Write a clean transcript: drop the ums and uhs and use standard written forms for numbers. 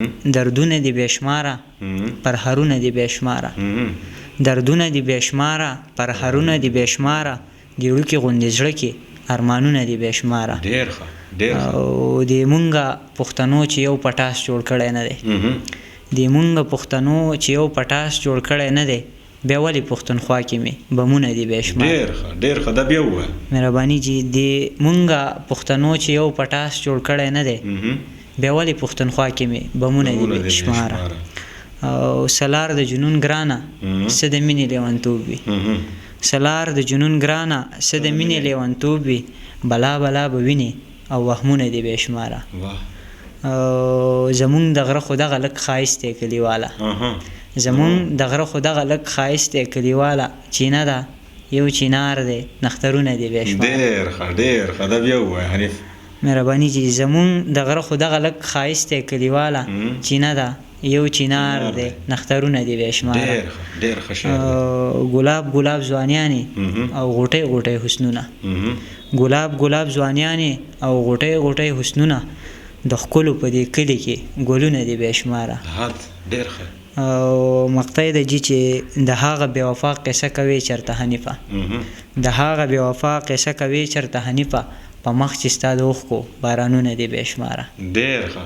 دردونه دي بېشماره پرهرونه دي بېشماره دردونه دي بېشماره پرهرونه دي بېشماره د وړوکي غوندې زړه کې ارمانونه دي بېشماره ډېر ښه ډېر ښه او د مونږه پښتنو چې یو پټاس جوړ کړی نه دی د مونږه پښتنو چې یو پټاس جوړ کړی نه دی بیا ولې پښتونخوا کې مې بمونه دي بېشماره ډېر ښه دا بیا ووایه مهرباني جي د مونږه پښتنو چې یو پټاس جوړ کړی نه دی بیا ولې پښتونخوا کې مې بمونه دي بېشماره او سلار د جنون ګرانه څه د مینې لیونتوب وي سلار د جنون ګرانه څه د مینې لیونتوب وي بلا بلا به وینې او وهمونه دي بېشماره او زمونږ د غره خو دغه لږ ښایست دی کلیواله زمونږ د غره خو دغه لږ ښایست دی کلیواله چینه ده یو چینار دی نخترونه دي بېشماره ډېر ښه دا بیا ووایه حنیف مهرباني جي زمونږ د غره خو دغه لږ ښایست دی کلیواله چینه ده یو چینار دی نخترونه دي بېشماره ډېر ښه شعر ګلاب ګلاب ځوانیانې او غوټۍ غوټۍ حسنونه ګلاب ګلاب ځوانیانې او غوټۍ غوټۍ حسنونه د ښکلو په دې کلي کې ګلونه دي بېشماره ډېر ښه او مقطع د جي چې د هغه بېوفا قصه کوي چېرته حنیفه د هغه بېوفا قصه کوي چېرته حنیفه په مخ چې ستا د اوښکو بارانونه دي بېشماره ډېر ښه